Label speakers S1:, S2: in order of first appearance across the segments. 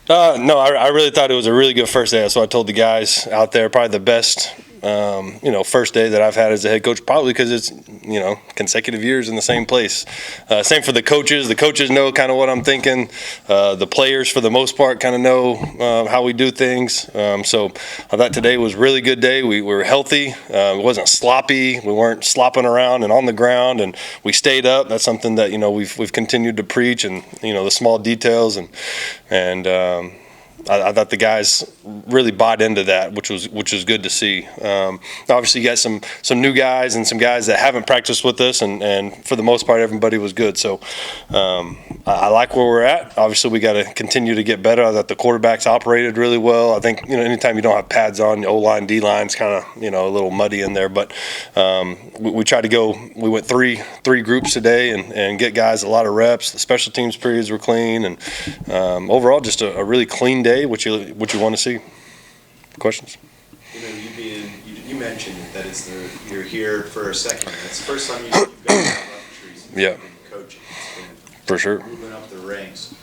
S1: No, I really thought it was a really good first day. So I told the guys out there, probably the best, first day that I've had as a head coach, probably because it's, consecutive years in the same place. Same for the coaches. The coaches know kind of what I'm thinking. The players, for the most part, kind of know how we do things. So I thought today was a really good day. We were healthy. It wasn't sloppy. We weren't slopping around and on the ground, and we stayed up. That's something that, we've continued to preach, and, the small details and I thought the guys really bought into that, which was good to see. Obviously, you got some new guys and some guys that haven't practiced with us, and for the most part, everybody was good. So I like where we're at. Obviously, we got to continue to get better. I thought the quarterbacks operated really well. I think anytime you don't have pads on, the O-line, D-line's kind of a little muddy in there. But we tried to go. We went three groups today and get guys a lot of reps. The special teams periods were clean, and overall, just a really clean day. What you want to see? Questions?
S2: You mentioned that you're here for a second. It's the first time you've gone to trees since you've been coaching.
S1: For sure.
S2: Moving up the ranks.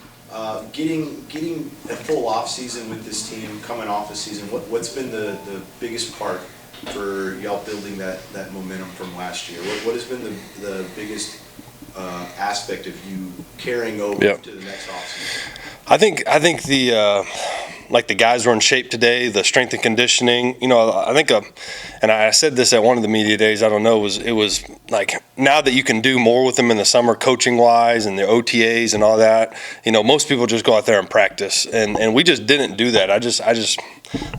S2: Getting a full off season with this team, coming off a season. What's been the biggest part for y'all building that momentum from last year? What has been the biggest aspect of you carrying over to the next offseason?
S1: I think the guys were in shape today. The strength and conditioning. I think, and I said this at one of the media days. I don't know. It was like, now that you can do more with them in the summer, coaching wise, and the OTAs and all that. Most people just go out there and practice, and we just didn't do that.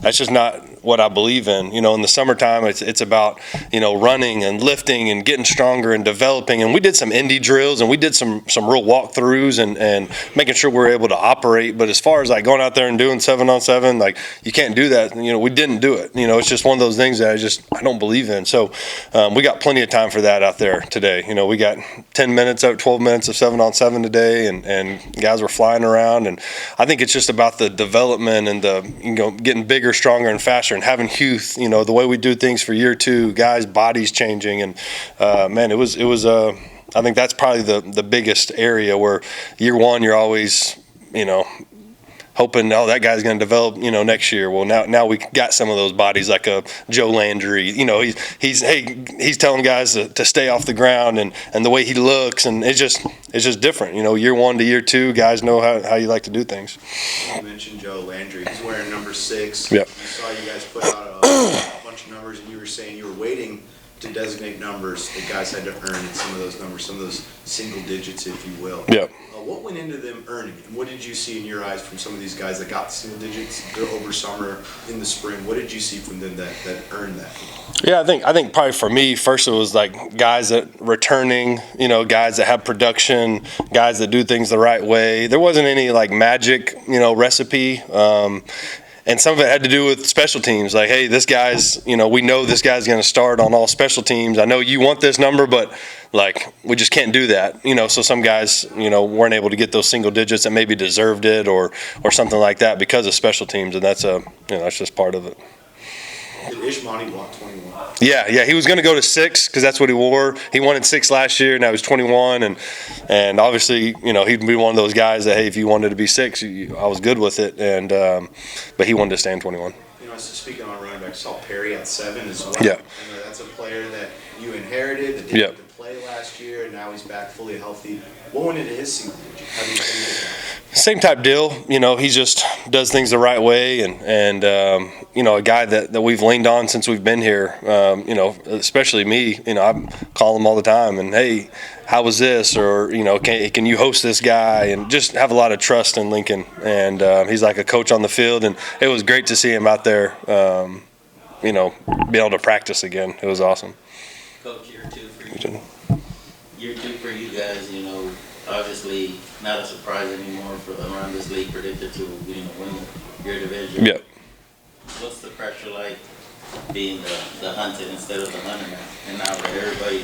S1: That's just not what I believe in. In the summertime, it's about, running and lifting and getting stronger and developing. And we did some indie drills, and we did some real walkthroughs and making sure we're able to operate. But as far as like going out there and doing 7-on-7, like, you can't do that. We didn't do it. It's just one of those things that I don't believe in. So we got plenty of time for that out there today. We got 12 minutes of 7-on-7 today, and guys were flying around. And I think it's just about the development and the, getting bigger, stronger, and faster, and having youth, the way we do things for year two, guys' bodies changing. And man, it was I think that's probably the biggest area where year one you're always, hoping, that guy's going to develop, next year. Well, now we got some of those bodies, like a Joe Landry. He's telling guys to stay off the ground, and the way he looks, and it's just different. Year one to year two, guys know how you like to do things.
S2: You mentioned Joe Landry. He's wearing number 6.
S1: Yep.
S2: You saw you guys put out a bunch of numbers, and you were saying you were waiting to designate numbers that guys had to earn in some of those numbers, some of those single digits, if you will.
S1: Yep.
S2: What went into them earning, and what did you see in your eyes from some of these guys that got single digits over summer, in the spring? What did you see from them that earned that?
S1: Yeah, I think probably for me, first it was like guys that returning, guys that have production, guys that do things the right way. There wasn't any like magic, recipe. And some of it had to do with special teams. Like, hey, this guy's, we know this guy's going to start on all special teams. I know you want this number, but, like, we just can't do that. So some guys, weren't able to get those single digits that maybe deserved it or something like that because of special teams. And that's that's just part of it.
S2: Did Ishmani block 21?
S1: Yeah, he was going to go to 6 because that's what he wore. He wanted 6 last year, now he's 21, and obviously, he'd be one of those guys that, hey, if you wanted to be 6, I was good with it, and but he wanted to stay in 21.
S2: Speaking on running back, saw Perry at 7 as well.
S1: Yeah.
S2: That's a player that you inherited that didn't get to play last year, and now he's back fully healthy. What went into his single digit? How do you see that?
S1: Same type deal, he just does things the right way, and a guy that we've leaned on since we've been here, especially me, I call him all the time, and hey, how was this, or can you host this guy, and just have a lot of trust in Lincoln, and he's like a coach on the field, and it was great to see him out there, being able to practice again. It was awesome.
S3: Coach, year 2 for you. Year 2 for you guys, obviously not a surprise anymore for around this league, predicted to win your division.
S1: Yeah.
S3: What's the pressure like being the hunted instead of the hunter now? And now that everybody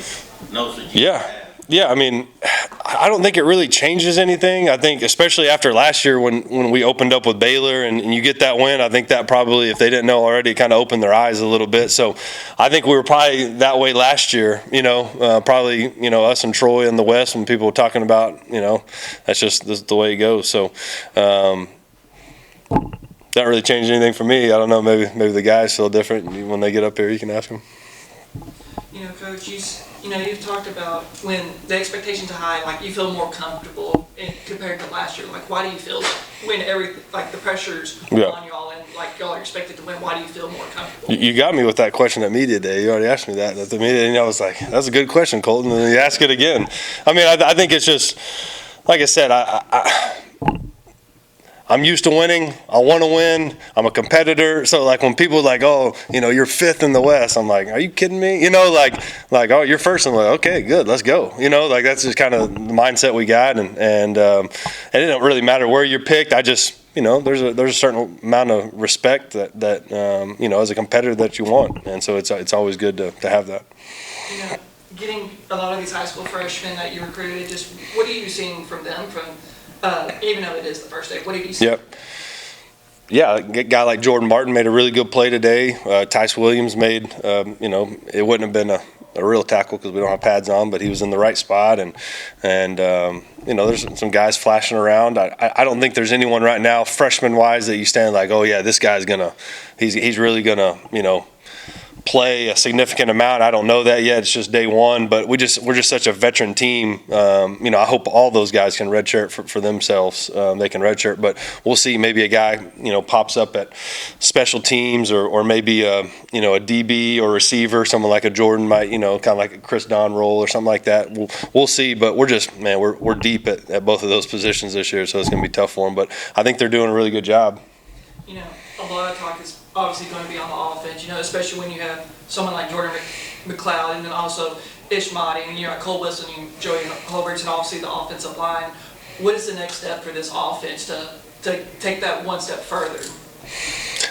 S3: knows what you have.
S1: Yeah, I don't think it really changes anything. I think especially after last year when we opened up with Baylor and you get that win, I think that probably, if they didn't know already, kind of opened their eyes a little bit. So I think we were probably that way last year, probably, us and Troy in the West, when people were talking about, that's just the way it goes. So, Not really changed anything for me. I don't know. Maybe the guys feel different. When they get up here, you can ask them.
S4: Coach, you've talked about when the expectations are high, like you feel more comfortable compared to last year. Like, why do you feel when the pressure's on y'all and like y'all are expected to win? Why do you feel more comfortable?
S1: You got me with that question at media day. You already asked me that at the media, and I was like, "That's a good question, Colton." And then you ask it again. I mean, I think it's just like I said. I'm used to winning. I want to win. I'm a competitor. So, like, when people are like, oh, you're fifth in the West, I'm like, are you kidding me? Like, oh, you're first. I'm like, okay, good, let's go. Like, that's just kind of the mindset we got. And it didn't really matter where you're picked. I just, there's a certain amount of respect that as a competitor that you want. And so it's always good to have that.
S4: Getting a lot of these high school freshmen that you recruited, just what are you seeing from them even though it is the first day, what have you seen?
S1: Yep. Yeah, a guy like Jordan Martin made a really good play today. Tice Williams made, it wouldn't have been a real tackle because we don't have pads on, but he was in the right spot. And there's some guys flashing around. I don't think there's anyone right now, freshman-wise, that you stand like, oh, yeah, this guy's he's really going to, play a significant amount. I don't know that yet. It's just day one, but we're just such a veteran team. I hope all those guys can redshirt for themselves. They can redshirt, but we'll see. Maybe a guy pops up at special teams, or maybe a DB or receiver. Someone like a Jordan might kind of like a Chris Don role or something like that. We'll see. But we're deep at both of those positions this year, so it's going to be tough for them. But I think they're doing a really good job.
S4: A lot of talk is obviously going to be on the offense, especially when you have someone like Jordan McLeod and then also Ishmael and Cole Wilson and Joey Colberts and obviously the offensive line. What is the next step for this offense to take that one step further?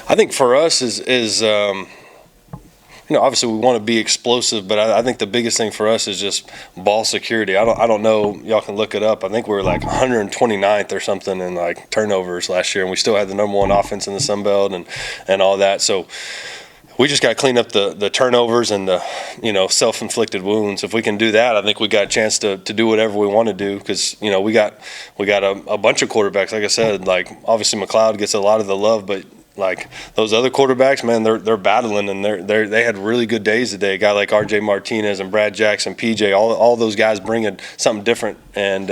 S1: I think for us is obviously we want to be explosive, but I think the biggest thing for us is just ball security. I don't know, y'all can look it up. I think we were like 129th or something in like turnovers last year, and we still had the number one offense in the Sun Belt and all that. So we just got to clean up the turnovers and the self-inflicted wounds. If we can do that, I think we got a chance to do whatever we want to do, because we got a bunch of quarterbacks. Like I said, like obviously McLeod gets a lot of the love, but like those other quarterbacks, man, they're battling, and they had really good days today. A guy like R.J. Martinez and Brad Jackson, PJ, all those guys bringing something different. And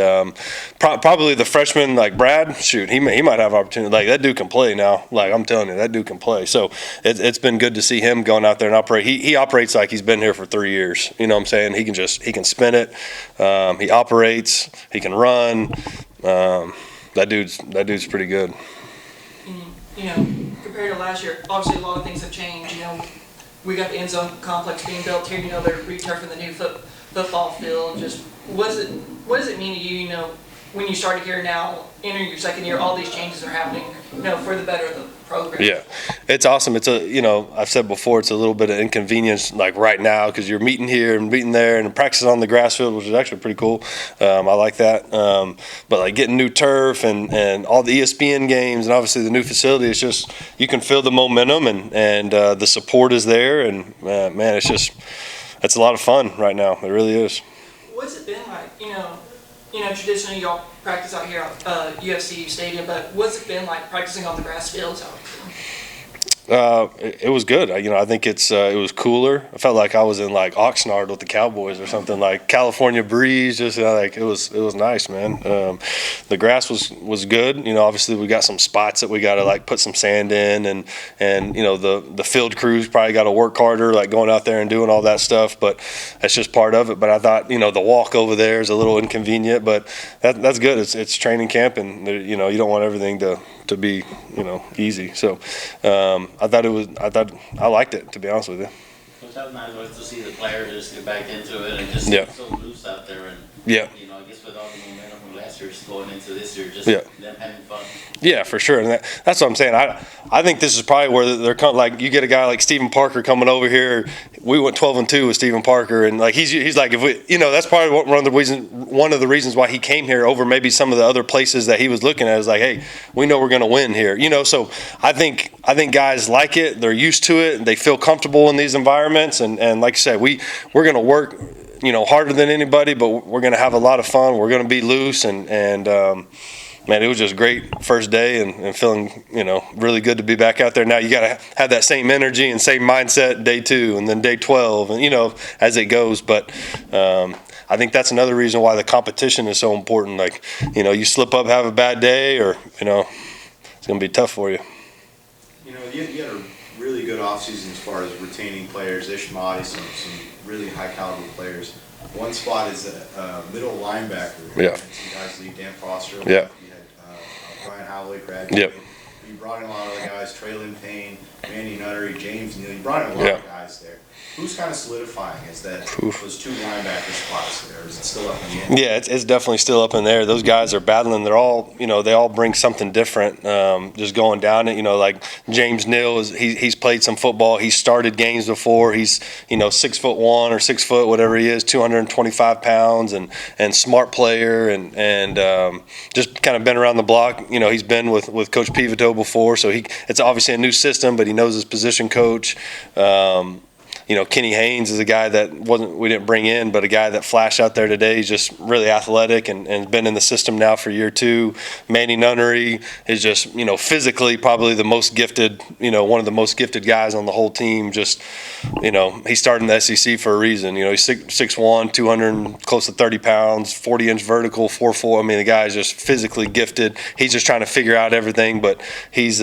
S1: probably the freshman like Brad, shoot, he might have opportunity. Like that dude can play now. Like I'm telling you, that dude can play. So it's been good to see him going out there and operate. He operates like he's been here for 3 years. You know what I'm saying? He can spin it. He operates. He can run. That dude's pretty good.
S4: Compared to last year, obviously a lot of things have changed. We got the end zone complex being built here. They're returfing the new football field. Just what does it mean to you? When you started here now, entering your second year, all these changes are happening. For the better of the program.
S1: Yeah, it's awesome. It's I've said before, it's a little bit of inconvenience like right now, because you're meeting here and meeting there and practicing on the grass field, which is actually pretty cool. I like that. But like getting new turf and all the ESPN games and obviously the new facility, it's just you can feel the momentum and the support is there, and man, it's a lot of fun right now. It really is.
S4: What's it been like? Traditionally y'all practice out here at UFC Stadium, but what's it been like practicing on the grass fields out here?
S1: It was good. I think it was cooler. I felt like I was in like Oxnard with the Cowboys or something, like California breeze. Just like it was nice, man. The grass was good. Obviously we got some spots that we got to like put some sand in, and the field crews probably got to work harder, like going out there and doing all that stuff. But that's just part of it. But I thought the walk over there is a little inconvenient, but that's good. It's training camp, and you don't want everything to be easy. So I liked it, to be honest with you.
S3: That was nice to see the players just get back into it and just get so loose out there, and I guess with all the momentum from last year going into this year, just them having fun. Yeah,
S1: for sure, and that's what I'm saying. I think this is probably where they're like, you get a guy like Stephen Parker coming over here. We went 12-2 with Stephen Parker, and like he's like, if we that's probably one of the reasons why he came here over maybe some of the other places that he was looking at. Is like, hey, we know we're going to win here, So I think guys like it. They're used to it. They feel comfortable in these environments, and like I said, we're going to work harder than anybody, but we're going to have a lot of fun. We're going to be loose, and man, it was just great first day and feeling, really good to be back out there. Now you got to have that same energy and same mindset day 2 and then day 12 and, as it goes. But I think that's another reason why the competition is so important. Like, you slip up, have a bad day, or, it's going to be tough for you.
S2: You had a really good offseason as far as retaining players, Ishmael, some really high caliber players. One spot is a middle linebacker.
S1: Yeah.
S2: Some guys leave, Dan Foster.
S1: Yeah.
S2: You had Brian Howley, Brad.
S1: Yep.
S2: You brought in a lot of the guys, Traylon Payne, Manny Nuttery, James Neal. You brought in a lot of guys there. Who's kind of solidifying? Is that those 2 linebacker spots there? Or is it still up in the air?
S1: Yeah, it's definitely still up in there. Those guys are battling. They're all, they all bring something different. Just going down it, like James Neal he's played some football. He's started games before. He's 6'1" or 6 foot, whatever he is, 225 pounds, and smart player, and just kind of been around the block. He's been with Coach Pivito before, so it's obviously a new system, but he knows his position coach. Kinne Haynes is a guy that we didn't bring in, but a guy that flashed out there today. He's just really athletic and been in the system now for year 2. Manny Nunnery is just, physically probably the most gifted, one of the most gifted guys on the whole team. Just, he started in the SEC for a reason. He's 6'1", 200, close to 30 pounds, 40-inch vertical, 4'4". I mean, the guy is just physically gifted. He's just trying to figure out everything, but he's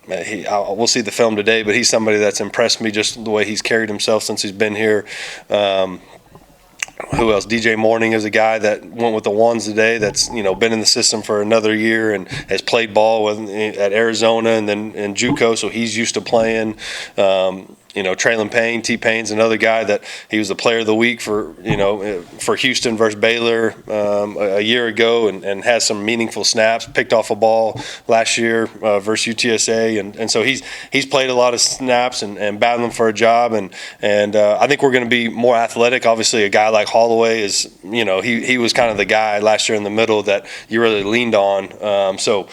S1: we'll see the film today, but he's somebody that's impressed me just the way he's carried himself since he's been here. Who else? DJ Mourning is a guy that went with the ones today that's, been in the system for another year and has played ball at Arizona and then in JUCO, so he's used to playing. Traylon Payne, T-Payne's another guy that he was the player of the week for Houston versus Baylor a year ago and has some meaningful snaps, picked off a ball last year versus UTSA. And so he's played a lot of snaps and battling for a job. And I think we're going to be more athletic. Obviously, a guy like Holloway is, he was kind of the guy last year in the middle that you really leaned on. So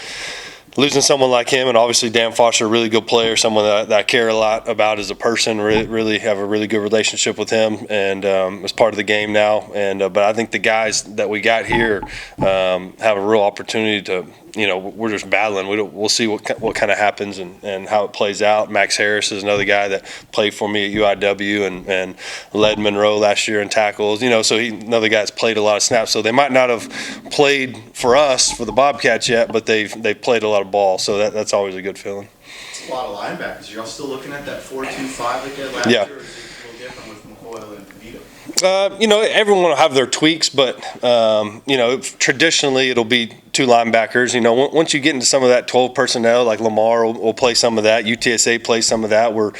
S1: losing someone like him, and obviously Dan Foster, a really good player, someone that I care a lot about as a person, really have a really good relationship with him, and as part of the game now. And but I think the guys that we got here have a real opportunity to, we're just battling. We'll see what kind of happens and how it plays out. Max Harris is another guy that played for me at UIW and led Monroe last year in tackles. So he's another guy that's played a lot of snaps. So they might not have played for us, for the Bobcats yet, but they've played a lot of ball. So that's always a good feeling.
S2: It's a lot of linebackers. You're all still looking at that 4-2-5 like that last year, or is it a little different with McCoyle and Vito?
S1: Everyone will have their tweaks, but traditionally it'll be 2 linebackers. Once you get into some of that 12 personnel, like Lamar will play some of that, UTSA plays some of that. We're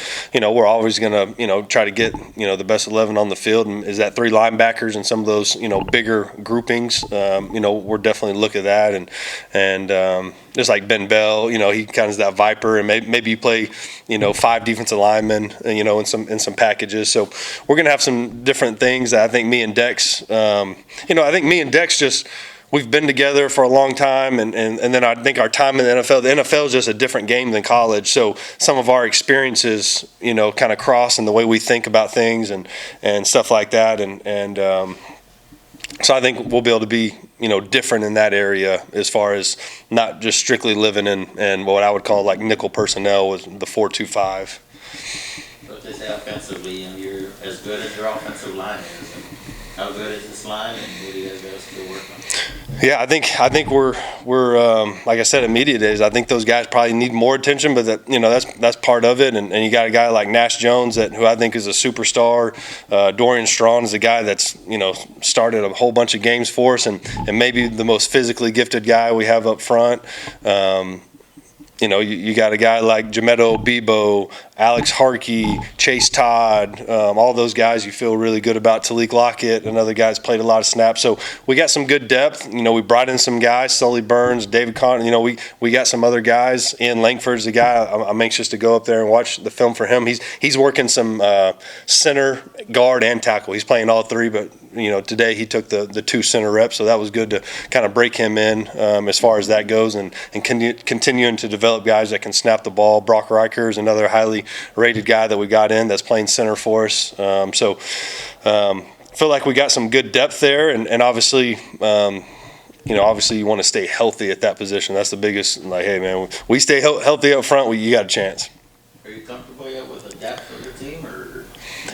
S1: always going to try to get the best 11 on the field, and is that 3 linebackers and some of those bigger groupings. We're definitely look at that, and just like Ben Bell, he kind of is that viper, and maybe you play 5 defensive linemen, in some packages. So we're going to have some different things. I think me and Dex, just, we've been together for a long time, and then I think our time in the NFL is just a different game than college. So some of our experiences, kind of cross in the way we think about things and stuff like that. And so I think we'll be able to be, different in that area as far as not just strictly living in what I would call like nickel personnel with the 4-2-5.
S3: But just offensively, you're as good as your offensive line is. How good is this line, and what do you guys got to still work on?
S1: Yeah, I think we're like I said at media days, I think those guys probably need more attention, but that's part of it. And you got a guy like Nash Jones who I think is a superstar. Dorian Strawn is a guy that's started a whole bunch of games for us, and maybe the most physically gifted guy we have up front. You got a guy like Jamedo Bebo, Alex Harkey, Chase Todd, all those guys you feel really good about. Talik Lockett, another guy that's played a lot of snaps. So we got some good depth. We brought in some guys, Sully Burns, David Conn. We got some other guys. Ian Langford's the guy. I'm anxious to go up there and watch the film for him. He's working some center, guard, and tackle. He's playing all 3, but today he took the 2 center reps, so that was good to kind of break him in as far as that goes, and continuing to develop guys that can snap the ball. Brock Riker is another highly rated guy that we got in that's playing center for us. Feel like we got some good depth there, and obviously obviously you want to stay healthy at that position. That's the biggest. Like, hey man, we stay healthy up front, you got a chance.
S3: Are you comfortable yet with the depth of your team, or?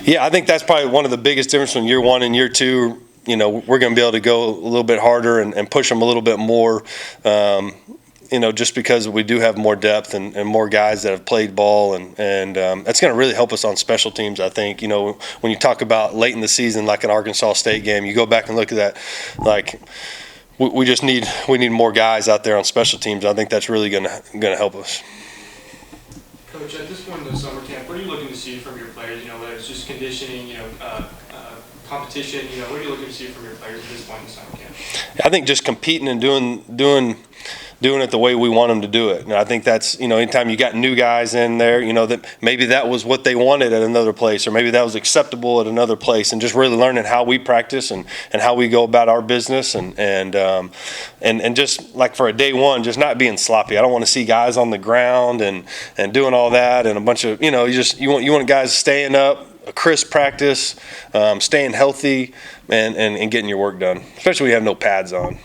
S1: Yeah, I think that's probably one of the biggest differences from year one and year two. We're going to be able to go a little bit harder and push them a little bit more. Just because we do have more depth and more guys that have played ball, and that's going to really help us on special teams, I think. When you talk about late in the season, like an Arkansas State game, you go back and look at that, like we need more guys out there on special teams. I think that's really going to help us.
S5: Coach, at this point in the summer camp, what are you looking to see from your players? Whether it's just conditioning, competition, what are you looking to see from your players at this point in the summer camp?
S1: I think just competing and doing it the way we want them to do it. And I think that's, anytime you got new guys in there, that maybe that was what they wanted at another place, or maybe that was acceptable at another place, and just really learning how we practice and how we go about our business, and just like for a day one, just not being sloppy. I don't want to see guys on the ground and doing all that and a bunch of, you want guys staying up, a crisp practice, staying healthy, and getting your work done, especially when you have no pads on.